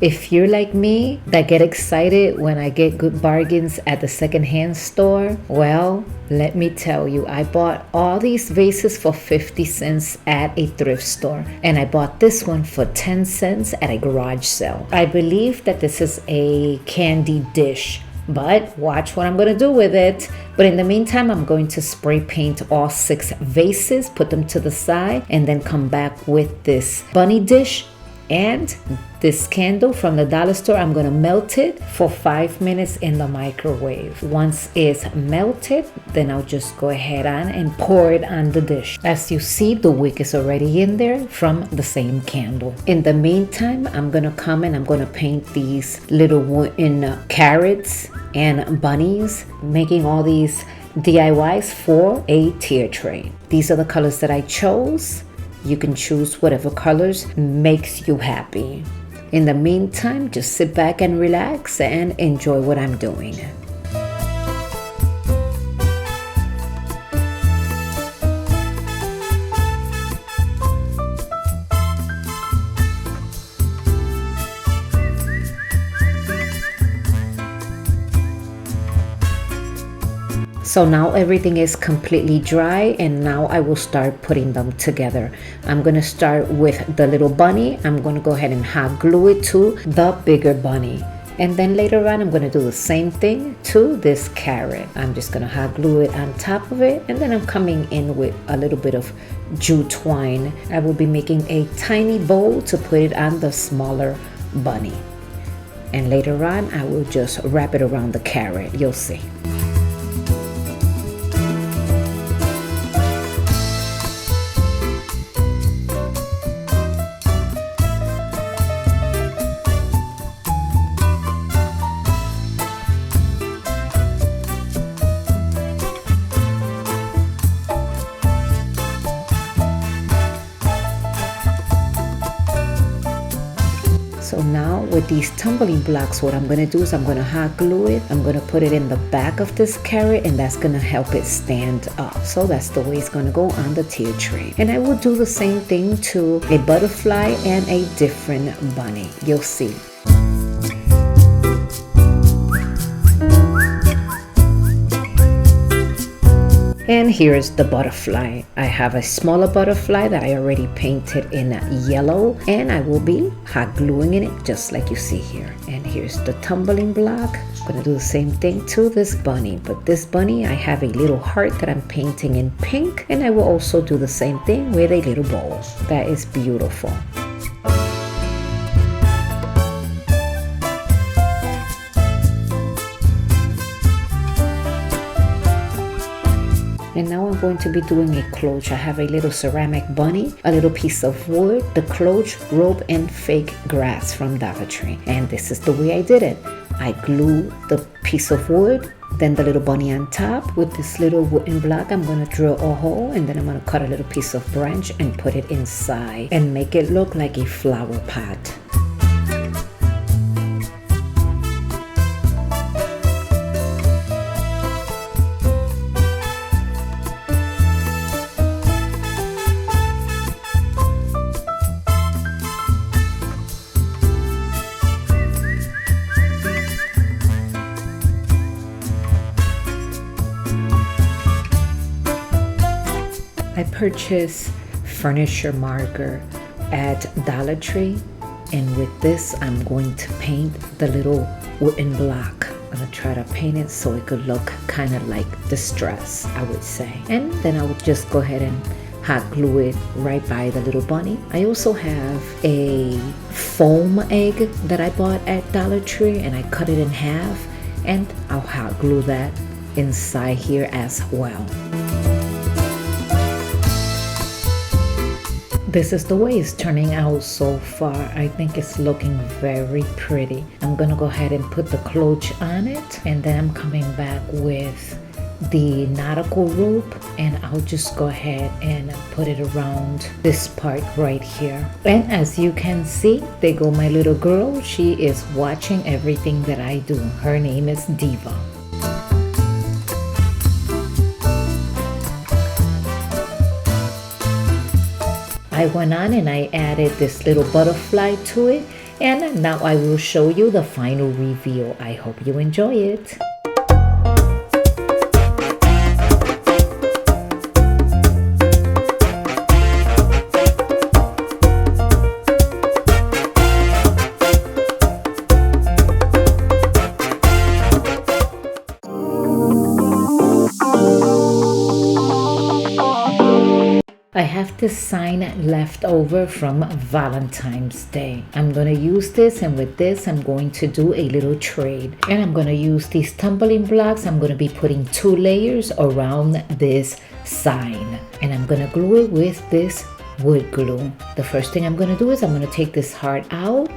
If you're like me that get excited when I get good bargains at the secondhand store, well, let me tell you, I bought all these vases for 50 cents at a thrift store, and I bought this one for 10 cents at a garage sale. I believe that this is a candy dish, but watch what I'm going to do with it. But in the meantime, I'm going to spray paint all 6 vases, put them to the side, and then come back with this bunny dish and this candle from the dollar store. I'm going to melt it for 5 minutes in the microwave. Once it's melted, then I'll just go ahead and pour it on the dish. As you see, the wick is already in there from the same candle. In the meantime, I'm going to come and I'm going to paint these little wooden carrots and bunnies, making all these DIYs for a tier tray. These are the colors that I chose. You can choose whatever colors makes you happy. In the meantime, just sit back and relax and enjoy what I'm doing. So now everything is completely dry, and now I will start putting them together. I'm going to start with the little bunny. I'm going to go ahead and hot glue it to the bigger bunny. And then later on, I'm going to do the same thing to this carrot. I'm just going to hot glue it on top of it, and then I'm coming in with a little bit of jute twine. I will be making a tiny bow to put it on the smaller bunny. And later on, I will just wrap it around the carrot. You'll see. So now with these tumbling blocks, what I'm going to do is I'm going to hot glue it. I'm going to put it in the back of this carrot, and that's going to help it stand up. So that's the way it's going to go on the tier tray. And I will do the same thing to a butterfly and a different bunny. You'll see. And here's the butterfly. I have a smaller butterfly that I already painted in yellow, and I will be hot gluing in it just like you see here. And here's the tumbling block. I'm gonna do the same thing to this bunny, but this bunny, I have a little heart that I'm painting in pink, and I will also do the same thing with a little bow. That is beautiful. And now I'm going to be doing a cloche. I have a little ceramic bunny, a little piece of wood, the cloche, rope, and fake grass from Dollar Tree. And this is the way I did it. I glue the piece of wood, then the little bunny on top. With this little wooden block, I'm going to drill a hole, and then I'm going to cut a little piece of branch and put it inside and make it look like a flower pot. I purchased furniture marker at Dollar Tree, and with this I'm going to paint the little wooden block. I'm gonna try to paint it so it could look kind of like distress, I would say. And then I would just go ahead and hot glue it right by the little bunny. I also have a foam egg that I bought at Dollar Tree, and I cut it in half, and I'll hot glue that inside here as well. This is the way it's turning out so far. I think it's looking very pretty. I'm gonna go ahead and put the cloche on it, and then I'm coming back with the nautical rope, and I'll just go ahead and put it around this part right here. And as you can see, there go my little girl. She is watching everything that I do. Her name is Diva. I went on and I added this little butterfly to it, And now I will show you the final reveal. I hope you enjoy it. I have this sign left over from Valentine's Day. I'm going to use this, and with this I'm going to do a little trade. And I'm going to use these tumbling blocks. I'm going to be putting 2 layers around this sign. And I'm going to glue it with this wood glue. The first thing I'm going to do is I'm going to take this heart out,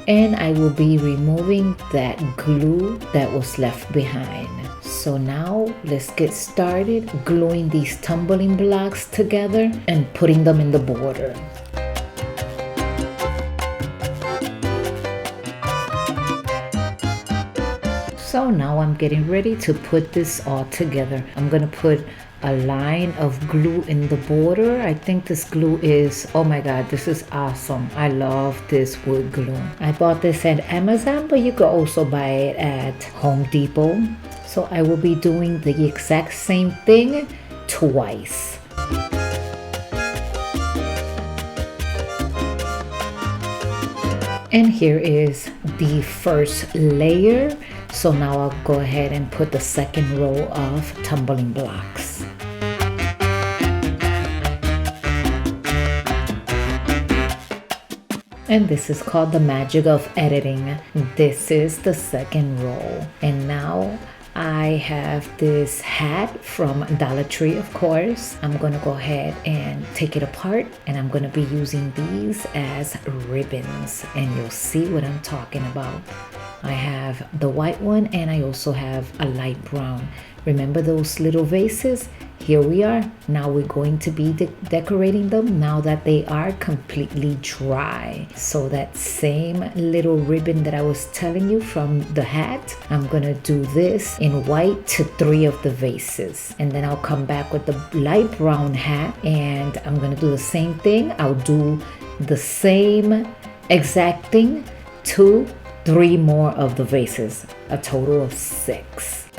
and I will be removing that glue that was left behind. So now let's get started gluing these tumbling blocks together and putting them in the border. So now I'm getting ready to put this all together. I'm gonna put a line of glue in the border. I think this glue is, oh my god, this is awesome. I love this wood glue. I bought this at Amazon, but you could also buy it at Home Depot. So I will be doing the exact same thing twice. And here is the first layer. So now I'll go ahead and put the second row of tumbling blocks. And this is called the magic of editing. This is the second row. And now I have this hat from Dollar Tree, of course. I'm gonna go ahead and take it apart, and I'm gonna be using these as ribbons, and you'll see what I'm talking about. I have the white one, and I also have a light brown. Remember those little vases? Here we are. Now we're going to be decorating them now that they are completely dry. So that same little ribbon that I was telling you from the hat, I'm gonna do this in white to 3 of the vases. And then I'll come back with the light brown hat, and I'm gonna do the same thing. I'll do the same exact thing to 3 more of the vases, a total of 6.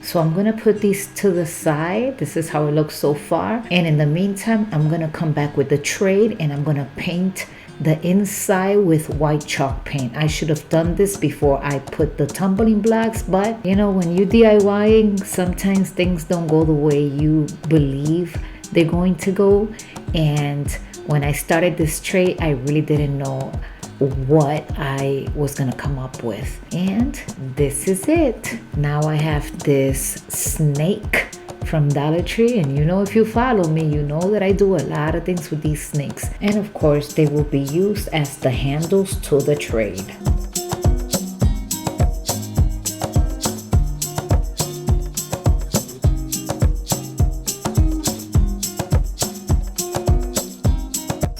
So I'm gonna put these to the side. This is how it looks so far. And in the meantime, I'm gonna come back with the trade, and I'm gonna paint the inside with white chalk paint. I should have done this before I put the tumbling blocks, but you know, when you're DIYing, sometimes things don't go the way you believe they're going to go. And when I started this trade, I really didn't know what I was gonna come up with, and this is it. Now I have this snake from Dollar Tree, and you know, if you follow me, you know that I do a lot of things with these snakes, and of course they will be used as the handles to the trade.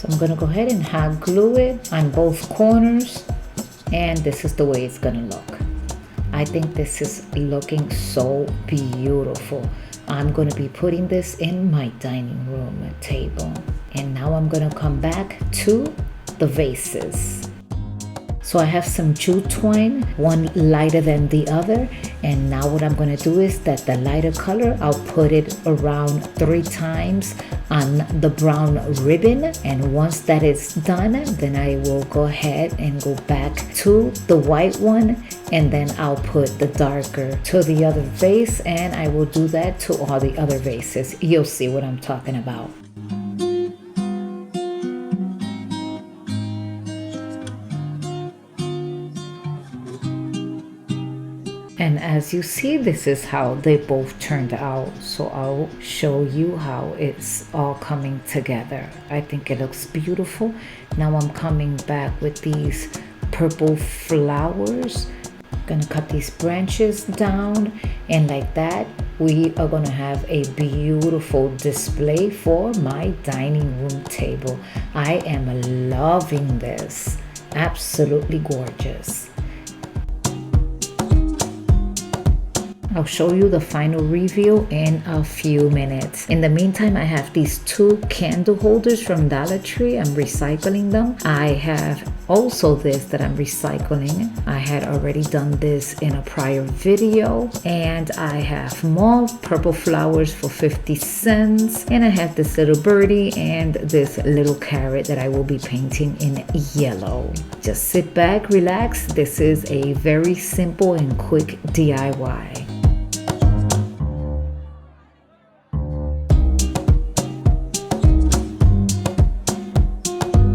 I'm gonna go ahead and hot glue it on both corners, and this is the way it's gonna look. I think this is looking so beautiful. I'm gonna be putting this in my dining room table. And now I'm gonna come back to the vases. So I have some jute twine, one lighter than the other. And now what I'm gonna do is that the lighter color, I'll put it around 3 times on the brown ribbon. And once that is done, then I will go ahead and go back to the white one, and then I'll put the darker to the other vase, and I will do that to all the other vases. You'll see what I'm talking about. And as you see, this is how they both turned out. So I'll show you how it's all coming together. I think it looks beautiful. Now I'm coming back with these purple flowers. I'm gonna cut these branches down, and like that, we are gonna have a beautiful display for my dining room table. I am loving this. Absolutely gorgeous. I'll show you the final review in a few minutes. In the meantime, I have these 2 candle holders from Dollar Tree. I'm recycling them. I have also this that I'm recycling. I had already done this in a prior video. And I have more purple flowers for 50 cents. And I have this little birdie and this little carrot that I will be painting in yellow. Just sit back, relax. This is a very simple and quick DIY.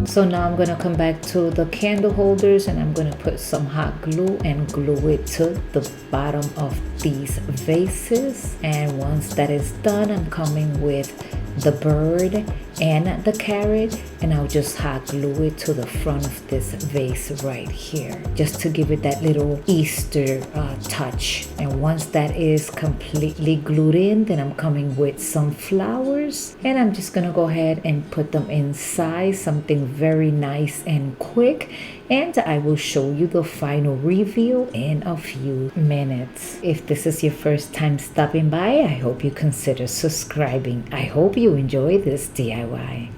So now I'm going to come back to the candle holders and I'm going to put some hot glue and glue it to the bottom of these vases. And once that is done, I'm coming with the bird and the carrot, and I'll just hot glue it to the front of this vase right here, just to give it that little Easter touch. And once that is completely glued in, then I'm coming with some flowers, and I'm just gonna go ahead and put them inside, something very nice and quick. And I will show you the final review in a few minutes. If this is your first time stopping by, I hope you consider subscribing. I hope you enjoy this DIY.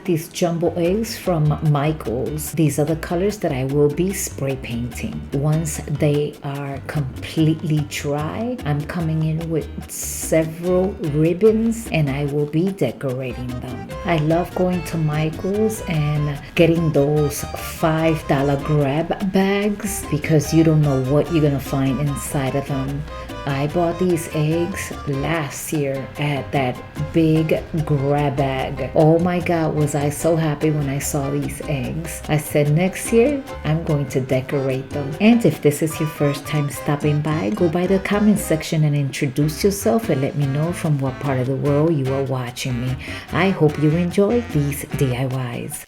These jumbo eggs from Michael's. These are the colors that I will be spray painting. Once they are completely dry, I'm coming in with several ribbons and I will be decorating them. I love going to Michael's and getting those $5 grab bags because you don't know what you're gonna find inside of them. I bought these eggs last year at that big grab bag. Oh my God, was I so happy when I saw these eggs. I said next year, I'm going to decorate them. And if this is your first time stopping by, go by the comment section and introduce yourself and let me know from what part of the world you are watching me. I hope you enjoy these DIYs.